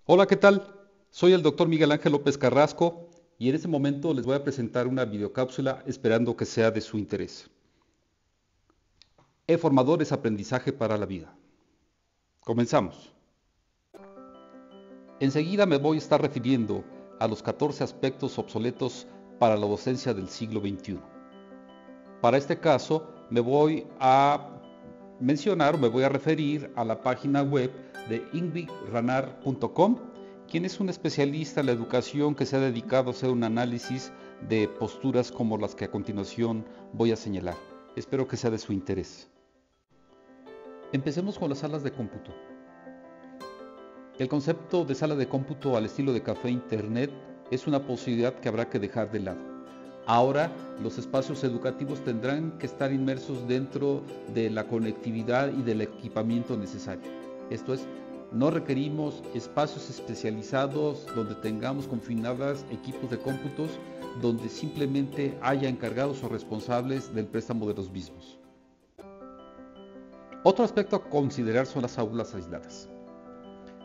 Hola, ¿qué tal? Soy el doctor Miguel Ángel López Carrasco y en este momento les voy a presentar una videocápsula esperando que sea de su interés. E-formadores aprendizaje para la vida. Comenzamos. Enseguida me voy a estar refiriendo a los 14 aspectos obsoletos para la docencia del siglo XXI. Para este caso me voy a mencionar o me voy a referir a la página web de ingvidranar.com, quien es un especialista en la educación que se ha dedicado a hacer un análisis de posturas como las que a continuación voy a señalar. Espero que sea de su interés. Empecemos con las salas de cómputo. El concepto de sala de cómputo al estilo de café internet es una posibilidad que habrá que dejar de lado. Ahora los espacios educativos tendrán que estar inmersos dentro de la conectividad y del equipamiento necesario. Esto es, no requerimos espacios especializados donde tengamos confinadas equipos de cómputos, donde simplemente haya encargados o responsables del préstamo de los mismos. Otro aspecto a considerar son las aulas aisladas.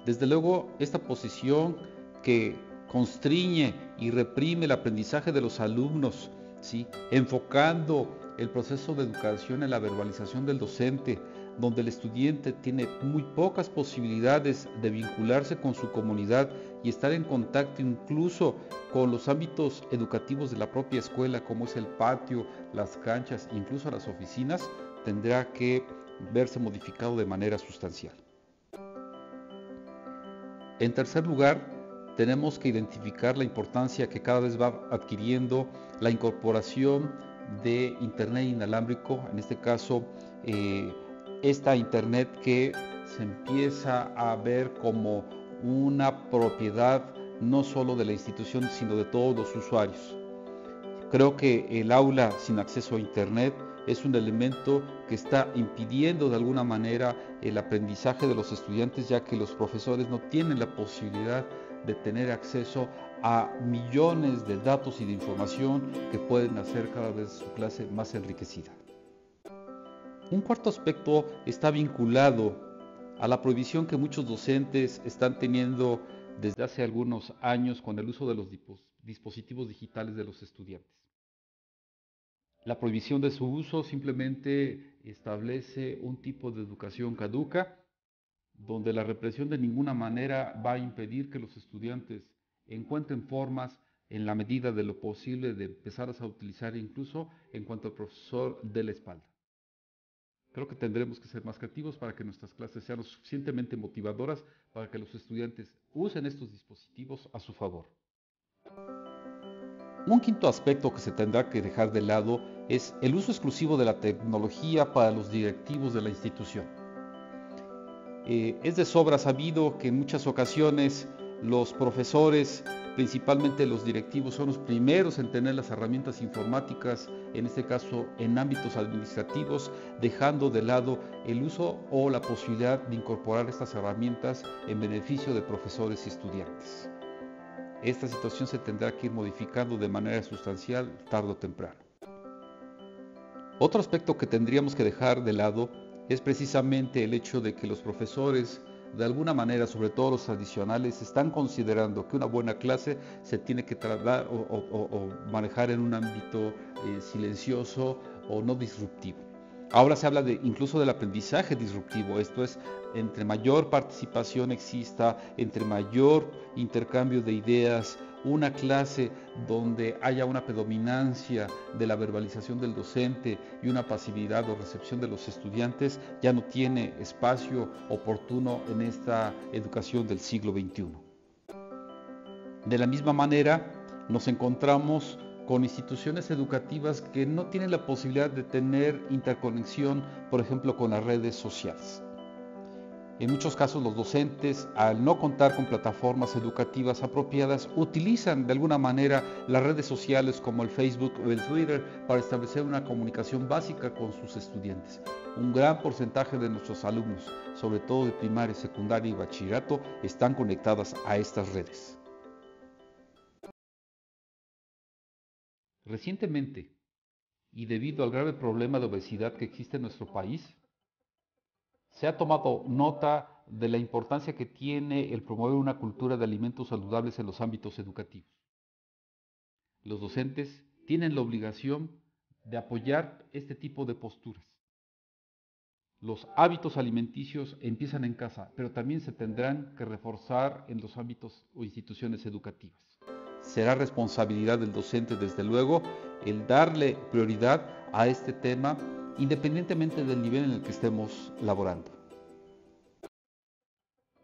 Desde luego, esta posición que constriñe y reprime el aprendizaje de los alumnos, ¿sí? Enfocando el proceso de educación en la verbalización del docente, donde el estudiante tiene muy pocas posibilidades de vincularse con su comunidad y estar en contacto incluso con los ámbitos educativos de la propia escuela, como es el patio, las canchas, incluso las oficinas, tendrá que verse modificado de manera sustancial. En tercer lugar, tenemos que identificar la importancia que cada vez va adquiriendo la incorporación de Internet inalámbrico, en este caso, esta Internet que se empieza a ver como una propiedad no solo de la institución, sino de todos los usuarios. Creo que el aula sin acceso a Internet es un elemento que está impidiendo de alguna manera el aprendizaje de los estudiantes, ya que los profesores no tienen la posibilidad de tener acceso a millones de datos y de información que pueden hacer cada vez su clase más enriquecida. Un cuarto aspecto está vinculado a la prohibición que muchos docentes están teniendo desde hace algunos años con el uso de los dispositivos digitales de los estudiantes. La prohibición de su uso simplemente establece un tipo de educación caduca, donde la represión de ninguna manera va a impedir que los estudiantes encuentren formas en la medida de lo posible de empezarlas a utilizar incluso en cuanto al profesor de la espalda. Creo que tendremos que ser más creativos para que nuestras clases sean lo suficientemente motivadoras para que los estudiantes usen estos dispositivos a su favor. Un quinto aspecto que se tendrá que dejar de lado es el uso exclusivo de la tecnología para los directivos de la institución. Es de sobra sabido que en muchas ocasiones los profesores, principalmente los directivos, son los primeros en tener las herramientas informáticas, en este caso en ámbitos administrativos, dejando de lado el uso o la posibilidad de incorporar estas herramientas en beneficio de profesores y estudiantes. Esta situación se tendrá que ir modificando de manera sustancial tarde o temprano. Otro aspecto que tendríamos que dejar de lado es precisamente el hecho de que los profesores, de alguna manera, sobre todo los tradicionales, están considerando que una buena clase se tiene que tratar o manejar en un ámbito silencioso o no disruptivo. Ahora se habla incluso del aprendizaje disruptivo, esto es, entre mayor participación exista, entre mayor intercambio de ideas, una clase donde haya una predominancia de la verbalización del docente y una pasividad o recepción de los estudiantes, ya no tiene espacio oportuno en esta educación del siglo XXI. De la misma manera, nos encontramos con instituciones educativas que no tienen la posibilidad de tener interconexión, por ejemplo, con las redes sociales. En muchos casos los docentes, al no contar con plataformas educativas apropiadas, utilizan de alguna manera las redes sociales como el Facebook o el Twitter para establecer una comunicación básica con sus estudiantes. Un gran porcentaje de nuestros alumnos, sobre todo de primaria, secundaria y bachillerato, están conectadas a estas redes. Recientemente, y debido al grave problema de obesidad que existe en nuestro país, se ha tomado nota de la importancia que tiene el promover una cultura de alimentos saludables en los ámbitos educativos. Los docentes tienen la obligación de apoyar este tipo de posturas. Los hábitos alimenticios empiezan en casa, pero también se tendrán que reforzar en los ámbitos o instituciones educativas. Será responsabilidad del docente, desde luego, el darle prioridad a este tema, independientemente del nivel en el que estemos laborando.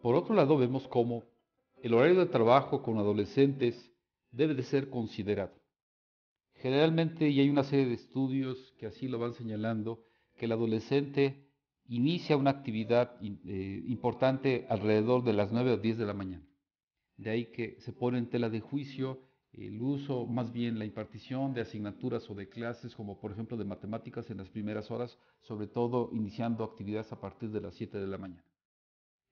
Por otro lado, vemos cómo el horario de trabajo con adolescentes debe de ser considerado. Generalmente, y hay una serie de estudios que así lo van señalando, que el adolescente inicia una actividad importante alrededor de las 9 o 10 de la mañana. De ahí que se pone en tela de juicio el uso, más bien la impartición de asignaturas o de clases, como por ejemplo de matemáticas en las primeras horas, sobre todo iniciando actividades a partir de las 7 de la mañana.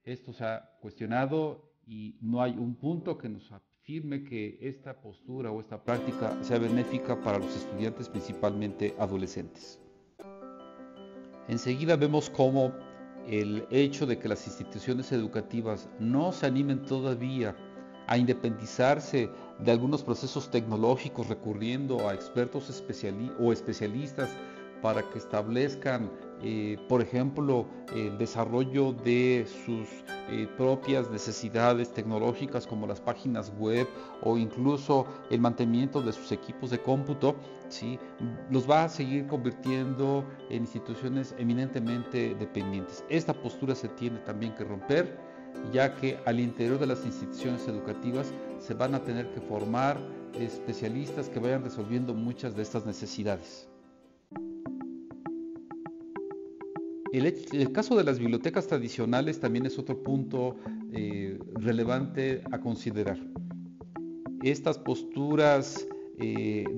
Esto se ha cuestionado y no hay un punto que nos afirme que esta postura o esta práctica sea benéfica para los estudiantes, principalmente adolescentes. Enseguida vemos cómo el hecho de que las instituciones educativas no se animen todavía a independizarse de algunos procesos tecnológicos, recurriendo a expertos o especialistas para que establezcan, por ejemplo, el desarrollo de sus propias necesidades tecnológicas, como las páginas web o incluso el mantenimiento de sus equipos de cómputo, ¿sí?, los va a seguir convirtiendo en instituciones eminentemente dependientes. Esta postura se tiene también que romper, ya que al interior de las instituciones educativas se van a tener que formar especialistas que vayan resolviendo muchas de estas necesidades. El caso de las bibliotecas tradicionales también es otro punto relevante a considerar. Estas posturas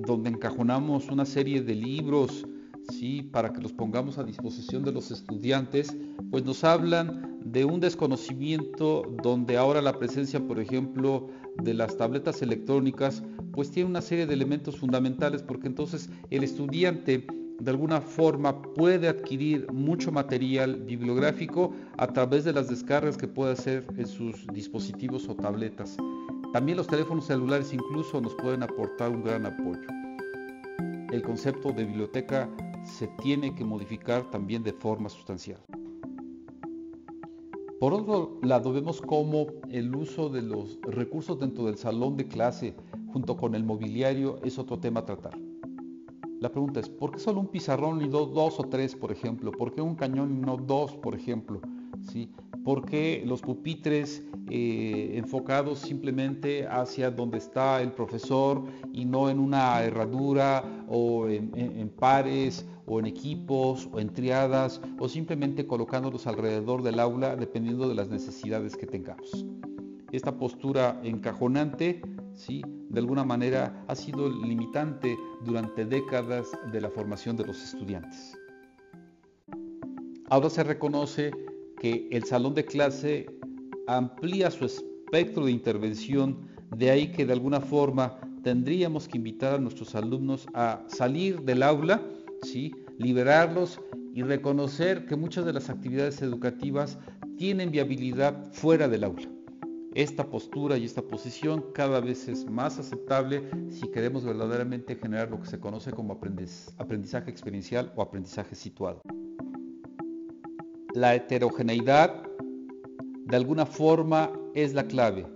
donde encajonamos una serie de libros, ¿sí?, para que los pongamos a disposición de los estudiantes, pues nos hablan de un desconocimiento donde ahora la presencia, por ejemplo, de las tabletas electrónicas, pues tiene una serie de elementos fundamentales, porque entonces el estudiante de alguna forma puede adquirir mucho material bibliográfico a través de las descargas que puede hacer en sus dispositivos o tabletas. También los teléfonos celulares incluso nos pueden aportar un gran apoyo. El concepto de biblioteca se tiene que modificar también de forma sustancial. Por otro lado, vemos cómo el uso de los recursos dentro del salón de clase junto con el mobiliario es otro tema a tratar. La pregunta es, ¿por qué solo un pizarrón y dos o tres, por ejemplo? ¿Por qué un cañón y no dos, por ejemplo? ¿Sí? ¿Por qué los pupitres enfocados simplemente hacia donde está el profesor y no en una herradura o en pares o en equipos o en triadas, o simplemente colocándolos alrededor del aula dependiendo de las necesidades que tengamos? Esta postura encajonante, ¿sí?, de alguna manera ha sido limitante durante décadas de la formación de los estudiantes. Ahora se reconoce que el salón de clase amplía su espectro de intervención, de ahí que de alguna forma tendríamos que invitar a nuestros alumnos a salir del aula, ¿sí?, liberarlos y reconocer que muchas de las actividades educativas tienen viabilidad fuera del aula. Esta postura y esta posición cada vez es más aceptable si queremos verdaderamente generar lo que se conoce como aprendizaje experiencial o aprendizaje situado. La heterogeneidad de alguna forma es la clave.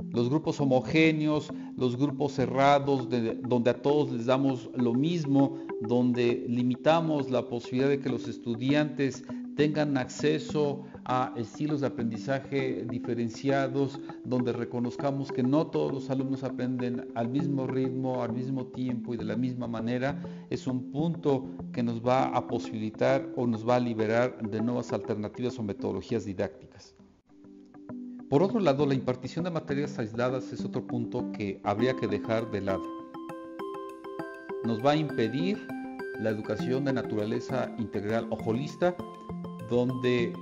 Los grupos homogéneos, los grupos cerrados, donde a todos les damos lo mismo, donde limitamos la posibilidad de que los estudiantes tengan acceso a estilos de aprendizaje diferenciados, donde reconozcamos que no todos los alumnos aprenden al mismo ritmo, al mismo tiempo y de la misma manera, es un punto que nos va a posibilitar o nos va a liberar de nuevas alternativas o metodologías didácticas. Por otro lado, la impartición de materias aisladas es otro punto que habría que dejar de lado. Nos va a impedir la educación de naturaleza integral o holista, donde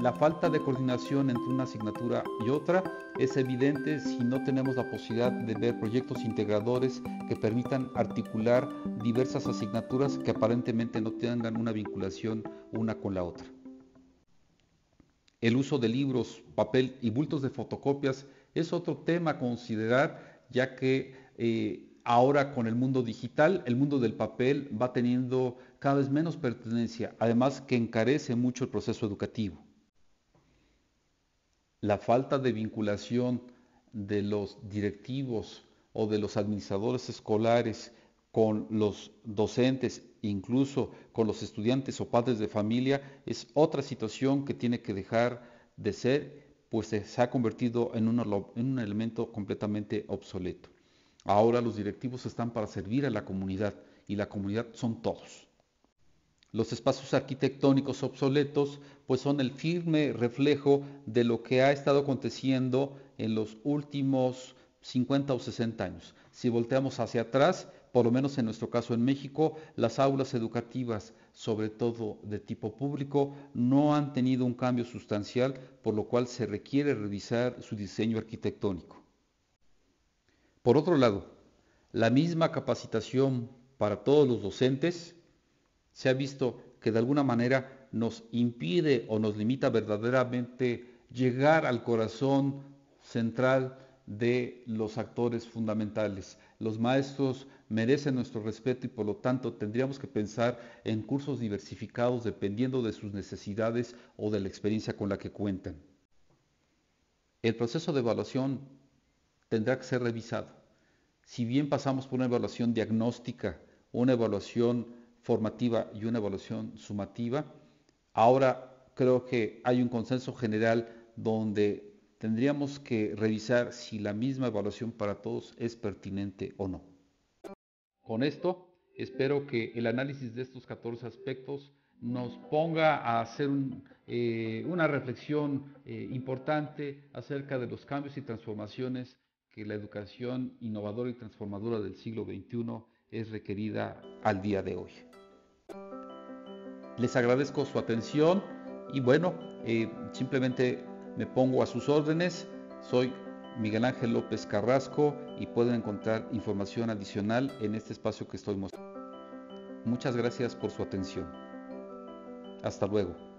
la falta de coordinación entre una asignatura y otra es evidente si no tenemos la posibilidad de ver proyectos integradores que permitan articular diversas asignaturas que aparentemente no tengan una vinculación una con la otra. El uso de libros, papel y bultos de fotocopias es otro tema a considerar, ya que ahora con el mundo digital, el mundo del papel va teniendo cada vez menos pertenencia, además que encarece mucho el proceso educativo. La falta de vinculación de los directivos o de los administradores escolares con los docentes, incluso con los estudiantes o padres de familia, es otra situación que tiene que dejar de ser, pues se ha convertido en un elemento completamente obsoleto. Ahora los directivos están para servir a la comunidad y la comunidad son todos. Los espacios arquitectónicos obsoletos pues son el firme reflejo de lo que ha estado aconteciendo en los últimos 50 o 60 años. Si volteamos hacia atrás, por lo menos en nuestro caso en México, las aulas educativas, sobre todo de tipo público, no han tenido un cambio sustancial, por lo cual se requiere revisar su diseño arquitectónico. Por otro lado, la misma capacitación para todos los docentes se ha visto que de alguna manera nos impide o nos limita verdaderamente llegar al corazón central de los actores fundamentales. Los maestros merecen nuestro respeto y por lo tanto tendríamos que pensar en cursos diversificados dependiendo de sus necesidades o de la experiencia con la que cuentan. El proceso de evaluación tendrá que ser revisado. Si bien pasamos por una evaluación diagnóstica, una evaluación formativa y una evaluación sumativa, ahora creo que hay un consenso general donde tendríamos que revisar si la misma evaluación para todos es pertinente o no. Con esto, espero que el análisis de estos 14 aspectos nos ponga a hacer una reflexión importante acerca de los cambios y transformaciones que la educación innovadora y transformadora del siglo XXI es requerida al día de hoy. Les agradezco su atención y bueno, simplemente me pongo a sus órdenes. Soy Miguel Ángel López Carrasco y pueden encontrar información adicional en este espacio que estoy mostrando. Muchas gracias por su atención. Hasta luego.